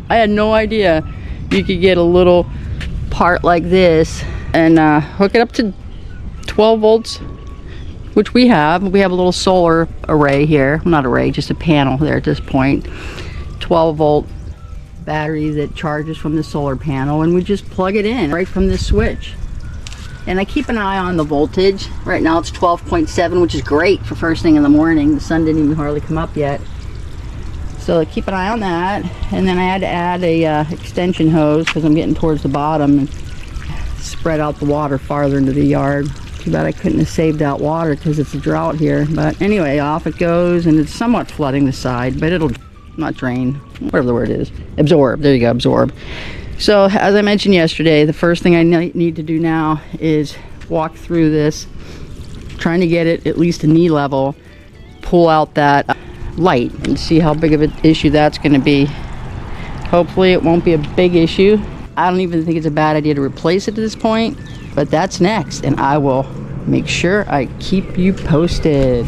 I had no idea you could get a little part like this and hook it up to 12 volts, which we have. We have a little solar array here. Not array, just a panel there at this point. 12 volt battery that charges from the solar panel, and we just plug it in right from this switch. And I keep an eye on the voltage. Right now it's 12.7, which is great for first thing in the morning. The sun didn't even hardly come up yet. So I keep an eye on that. And then I had to add a extension hose because I'm getting towards the bottom and spread out the water farther into the yard. Too bad I couldn't have saved out water because it's a drought here. But anyway, off it goes, and it's somewhat flooding the side, but it'll not drain, whatever the word is. Absorb, there you go, absorb. So as I mentioned yesterday, the first thing I need to do now is walk through this, trying to get it at least to knee level, pull out that light and see how big of an issue that's going to be. Hopefully it won't be a big issue. I don't even think it's a bad idea to replace it at this point, but that's next, and I will make sure I keep you posted.